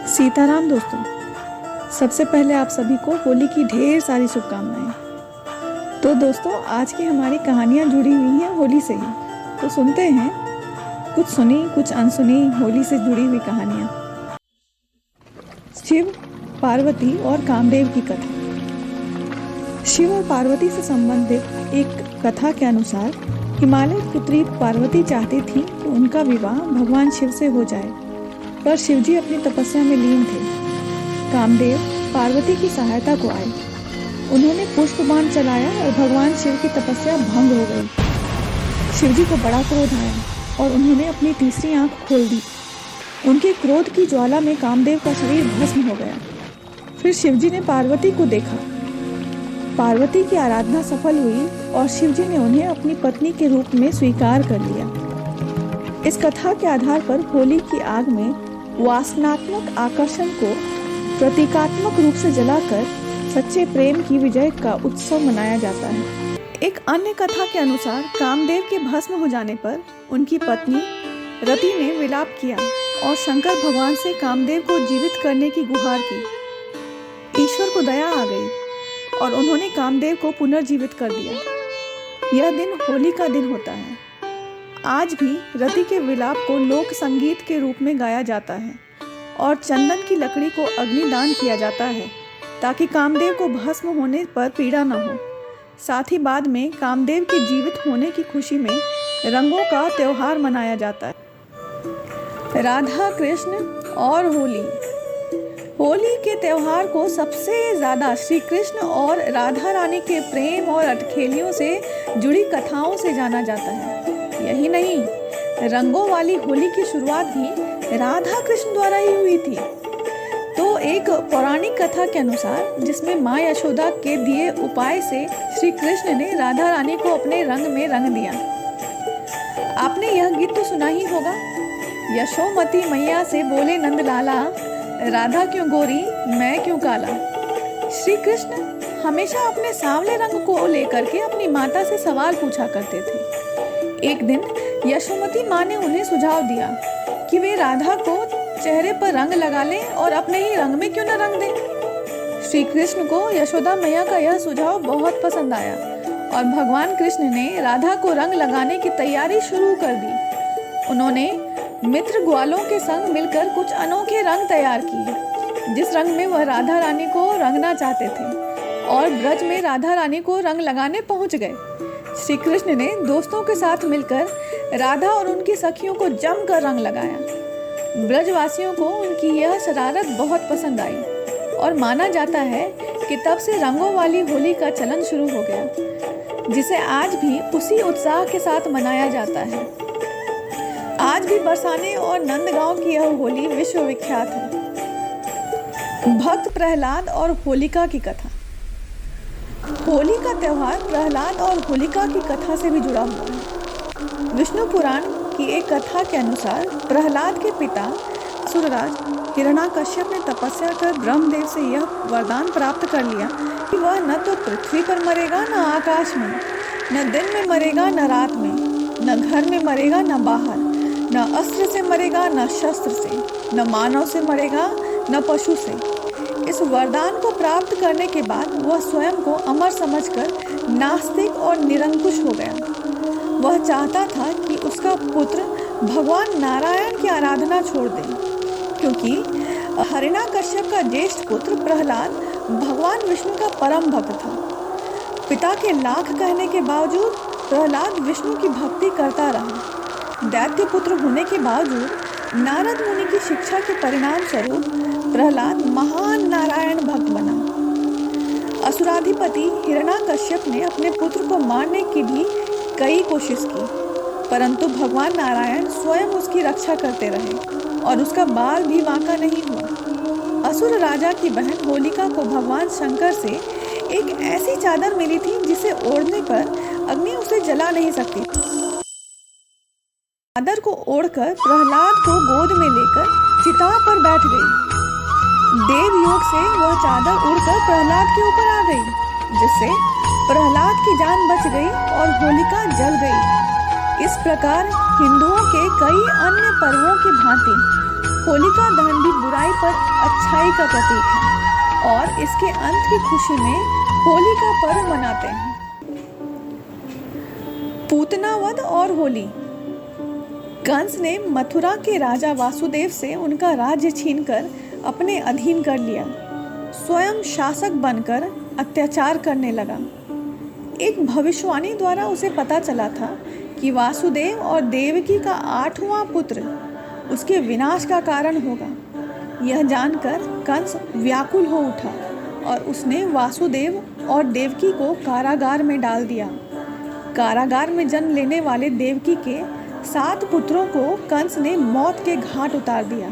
सीताराम दोस्तों, सबसे पहले आप सभी को होली की ढेर सारी शुभकामनाएं। तो दोस्तों, आज की हमारी कहानियाँ जुड़ी हुई हैं होली से ही। तो सुनते हैं कुछ सुनी कुछ अनसुनी होली से जुड़ी हुई कहानियाँ। शिव, पार्वती और कामदेव की कथा। शिव और पार्वती से संबंधित एक कथा के अनुसार हिमालय पुत्री पार्वती चाहती थी कि उनका विवाह भगवान शिव से हो जाए, पर शिवजी अपनी तपस्या में लीन थे। कामदेव पार्वती की सहायता को आए। उन्होंने पुष्प बाण चलाया और भगवान शिव की तपस्या भंग हो गई। शिवजी को बड़ा क्रोध आया और उन्होंने अपनी तीसरी आंख खोल दी। उनके क्रोध की ज्वाला में कामदेव का शरीर भस्म हो गया। फिर शिवजी ने पार्वती को देखा। पार्वती की आराधना सफल हुई और शिवजी ने उन्हें अपनी पत्नी के रूप में स्वीकार कर लिया। इस कथा के आधार पर होली की आग में वासनात्मक आकर्षण को प्रतीकात्मक रूप से जलाकर सच्चे प्रेम की विजय का उत्सव मनाया जाता है। एक अन्य कथा के अनुसार कामदेव के भस्म हो जाने पर उनकी पत्नी रति ने विलाप किया और शंकर भगवान से कामदेव को जीवित करने की गुहार की। ईश्वर को दया आ गई और उन्होंने कामदेव को पुनर्जीवित कर दिया। यह दिन होली का दिन होता है। आज भी रति के विलाप को लोक संगीत के रूप में गाया जाता है और चंदन की लकड़ी को अग्निदान किया जाता है ताकि कामदेव को भस्म होने पर पीड़ा न हो। साथ ही बाद में कामदेव के जीवित होने की खुशी में रंगों का त्योहार मनाया जाता है। राधा कृष्ण और होली। होली के त्योहार को सबसे ज़्यादा श्री कृष्ण और राधा रानी के प्रेम और अटखेलियों से जुड़ी कथाओं से जाना जाता है। यही नहीं, रंगों वाली होली की शुरुआत भी राधा कृष्ण द्वारा ही हुई थी। तो एक पौराणिक कथा के अनुसार, जिसमें माँ यशोदा के दिए उपाय से श्री कृष्ण ने राधा रानी को अपने रंग में रंग दिया। आपने यह गीत तो सुना ही होगा। यशोमती मैया से बोले नंद लाला, राधा क्यों गोरी मैं क्यों काला। श्री कृष्ण हमेशा अपने सांवले रंग को लेकर के अपनी माता से सवाल पूछा करते थे। एक दिन यशोमती माँ ने उन्हें सुझाव दिया कि वे राधा को चेहरे पर रंग लगा लें और अपने ही रंग में क्यों न रंग दें। श्री कृष्ण को यशोदा मैया का यह सुझाव बहुत पसंद आया और भगवान कृष्ण ने राधा को रंग लगाने की तैयारी शुरू कर दी। उन्होंने मित्र ग्वालों के संग मिलकर कुछ अनोखे रंग तैयार किए, जिस रंग में वह राधा रानी को रंगना चाहते थे, और ब्रज में राधा रानी को रंग लगाने पहुंच गए। श्री कृष्ण ने दोस्तों के साथ मिलकर राधा और उनकी सखियों को जमकर रंग लगाया। ब्रजवासियों को उनकी यह शरारत बहुत पसंद आई और माना जाता है कि तब से रंगों वाली होली का चलन शुरू हो गया, जिसे आज भी उसी उत्साह के साथ मनाया जाता है। आज भी बरसाने और नंदगांव की यह होली विश्वविख्यात है। भक्त प्रहलाद और होलिका की कथा। होली का त्यौहार प्रहलाद और होलिका की कथा से भी जुड़ा हुआ है। विष्णु पुराण की एक कथा के अनुसार प्रहलाद के पिता असुरराज हिरण्याकश्यप ने तपस्या कर ब्रह्मदेव से यह वरदान प्राप्त कर लिया कि वह न तो पृथ्वी पर मरेगा, न आकाश में, न दिन में मरेगा, न रात में, न घर में मरेगा, न बाहर, न अस्त्र से मरेगा, न शस्त्र से, न मानव से मरेगा, न पशु से। इस वरदान को प्राप्त करने के बाद वह स्वयं को अमर समझकर नास्तिक और निरंकुश हो गया। वह चाहता था कि उसका पुत्र भगवान नारायण की आराधना छोड़ दे, क्योंकि हिरण्याकश्यप का ज्येष्ठ पुत्र प्रहलाद भगवान विष्णु का परम भक्त था। पिता के लाख कहने के बावजूद प्रहलाद विष्णु की भक्ति करता रहा। दैत्य पुत्र होने के बावजूद नारद मुनि की शिक्षा के परिणाम स्वरूप प्रहलाद महान नारायण भक्त बना। असुराधिपति हिरण्याकश्यप ने अपने पुत्र को मारने की भी कई कोशिश की, परंतु भगवान नारायण स्वयं उसकी रक्षा करते रहे और उसका बाल भी बांका नहीं हुआ। असुर राजा की बहन होलिका को भगवान शंकर से एक ऐसी चादर मिली थी जिसे ओढ़ने पर अग्नि उसे जला नहीं सकती। चादर को ओढ़कर प्रहलाद को गोद में लेकर चिता पर बैठ गई। देव योग से वह चादर उड़कर प्रहलाद के ऊपर आ गई, जिससे प्रहलाद की जान बच गई और होलिका जल गई। इस प्रकार हिंदुओं के कई अन्य पर्वों की भांति होलिका दहन भी बुराई पर अच्छाई का प्रतीक है और इसके अंत की खुशी में होली का पर्व मनाते हैं। पूतना वध और होली। कंस ने मथुरा के राजा वासुदेव से उनका राज्य छीनकर अपने अधीन कर लिया। स्वयं शासक बनकर अत्याचार करने लगा। एक भविष्यवाणी द्वारा उसे पता चला था कि वासुदेव और देवकी का 8वां पुत्र उसके विनाश का कारण होगा। यह जानकर कंस व्याकुल हो उठा और उसने वासुदेव और देवकी को कारागार में डाल दिया। कारागार में जन्म लेने वाले देवकी के 7 पुत्रों को कंस ने मौत के घाट उतार दिया।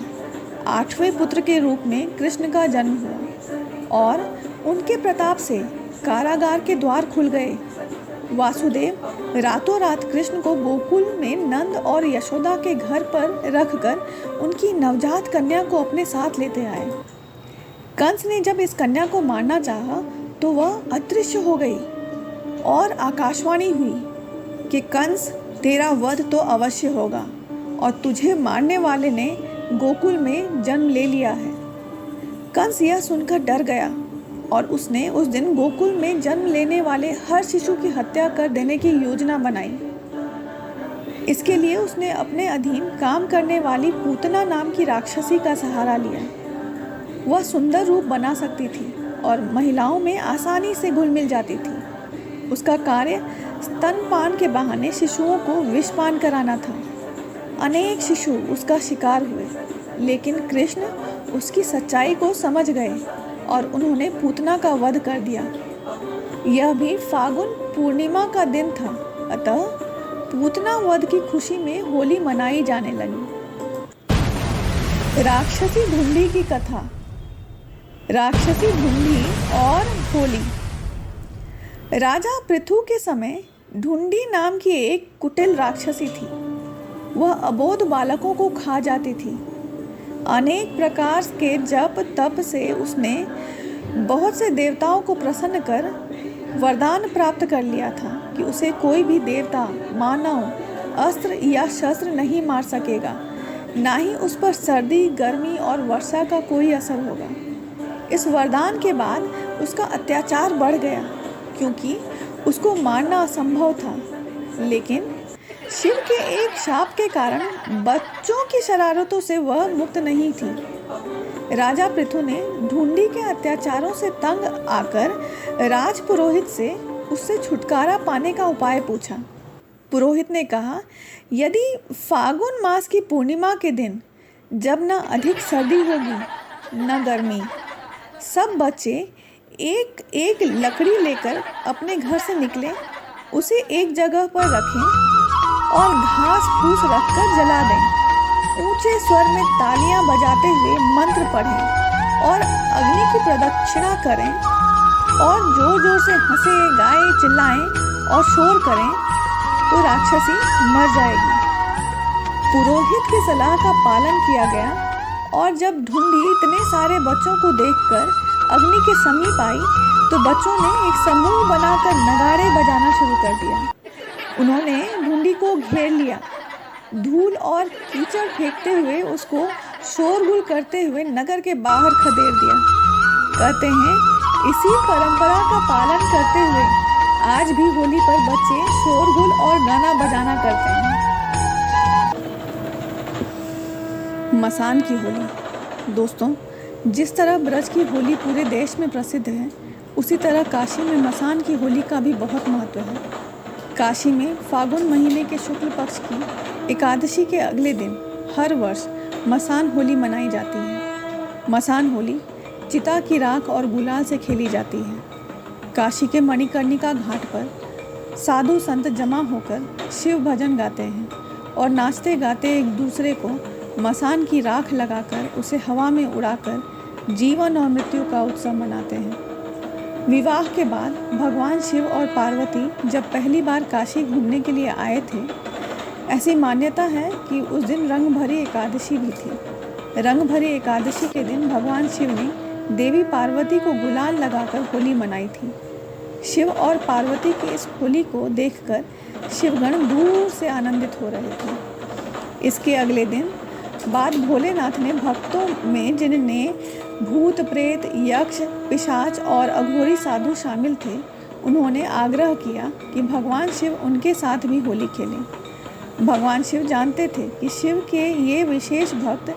8वें पुत्र के रूप में कृष्ण का जन्म हुआ और उनके प्रताप से कारागार के द्वार खुल गए। वासुदेव रातों रात कृष्ण को गोकुल में नंद और यशोदा के घर पर रखकर उनकी नवजात कन्या को अपने साथ लेते आए। कंस ने जब इस कन्या को मारना चाहा तो वह अदृश्य हो गई और आकाशवाणी हुई कि कंस, तेरा वध तो अवश्य होगा और तुझे मारने वाले ने गोकुल में जन्म ले लिया है। कंस यह सुनकर डर गया और उसने उस दिन गोकुल में जन्म लेने वाले हर शिशु की हत्या कर देने की योजना बनाई। इसके लिए उसने अपने अधीन काम करने वाली पूतना नाम की राक्षसी का सहारा लिया। वह सुंदर रूप बना सकती थी और महिलाओं में आसानी से घुल मिल जाती थी। उसका कार्य स्तनपान के बहाने शिशुओं को विषपान कराना था। अनेक शिशु उसका शिकार हुए, लेकिन कृष्ण उसकी सच्चाई को समझ गए और उन्होंने पूतना का वध कर दिया। यह भी फागुन पूर्णिमा का दिन था, अतः पूतना वध की खुशी में होली मनाई जाने लगी। राक्षसी ढूंढी की कथा। राक्षसी ढूंढी और होली। राजा पृथु के समय ढूंढी नाम की एक कुटिल राक्षसी थी। वह अबोध बालकों को खा जाती थी। अनेक प्रकार के जप तप से उसने बहुत से देवताओं को प्रसन्न कर वरदान प्राप्त कर लिया था कि उसे कोई भी देवता, मानव, अस्त्र या शस्त्र नहीं मार सकेगा, ना ही उस पर सर्दी, गर्मी और वर्षा का कोई असर होगा। इस वरदान के बाद उसका अत्याचार बढ़ गया क्योंकि उसको मारना असंभव था। लेकिन शिव के एक शाप के कारण बच्चों की शरारतों से वह मुक्त नहीं थी। राजा पृथु ने ढूंढी के अत्याचारों से तंग आकर राजपुरोहित से उससे छुटकारा पाने का उपाय पूछा। पुरोहित ने कहा, यदि फागुन मास की पूर्णिमा के दिन, जब न अधिक सर्दी होगी न गर्मी, सब बच्चे एक एक लकड़ी लेकर अपने घर से निकले, उसे एक जगह पर रखें और घास फूस रखकर जला दें। ऊंचे स्वर में तालियां बजाते हुए मंत्र पढ़ें और अग्नि की प्रदक्षिणा करें और जोर जोर से हंसे, गाएं, चिल्लाएं और शोर करें तो राक्षसी मर जाएगी। पुरोहित की सलाह का पालन किया गया और जब ढूंढी इतने सारे बच्चों को देखकर अग्नि के समीप आई तो बच्चों ने एक समूह बनाकर नगाड़े बजाना शुरू कर दिया। उन्होंने ढूंढी को घेर लिया, धूल और कीचड़ फेंकते हुए उसको शोरगुल करते हुए नगर के बाहर खदेड़ दिया। कहते हैं इसी परंपरा का पालन करते हुए आज भी होली पर बच्चे शोरगुल और गाना बजाना करते हैं। मसान की होली। दोस्तों, जिस तरह ब्रज की होली पूरे देश में प्रसिद्ध है, उसी तरह काशी में मसान की होली का भी बहुत महत्व है। काशी में फागुन महीने के शुक्ल पक्ष की एकादशी के अगले दिन हर वर्ष मसान होली मनाई जाती है। मसान होली चिता की राख और गुलाल से खेली जाती है। काशी के मणिकर्णिका घाट पर साधु संत जमा होकर शिव भजन गाते हैं और नाचते गाते एक दूसरे को मसान की राख लगाकर उसे हवा में उड़ाकर जीवन और मृत्यु का उत्सव मनाते हैं। विवाह के बाद भगवान शिव और पार्वती जब पहली बार काशी घूमने के लिए आए थे, ऐसी मान्यता है कि उस दिन रंग भरी एकादशी भी थी। रंग भरी एकादशी के दिन भगवान शिव ने देवी पार्वती को गुलाल लगाकर होली मनाई थी। शिव और पार्वती की इस होली को देखकर शिवगण दूर से आनंदित हो रहे थे। इसके अगले दिन बाद भोलेनाथ ने भक्तों में जिनमें भूत प्रेत यक्ष पिशाच और अघोरी साधु शामिल थे, उन्होंने आग्रह किया कि भगवान शिव उनके साथ भी होली खेलें। भगवान शिव जानते थे कि शिव के ये विशेष भक्त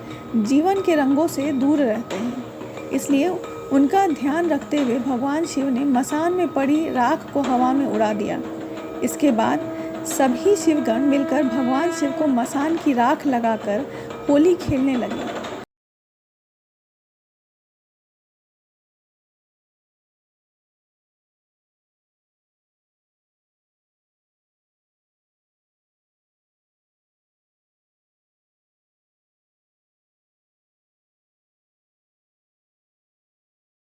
जीवन के रंगों से दूर रहते हैं, इसलिए उनका ध्यान रखते हुए भगवान शिव ने मसान में पड़ी राख को हवा में उड़ा दिया। इसके बाद सभी शिवगण मिलकर भगवान शिव को मसान की राख लगाकर होली खेलने लगे।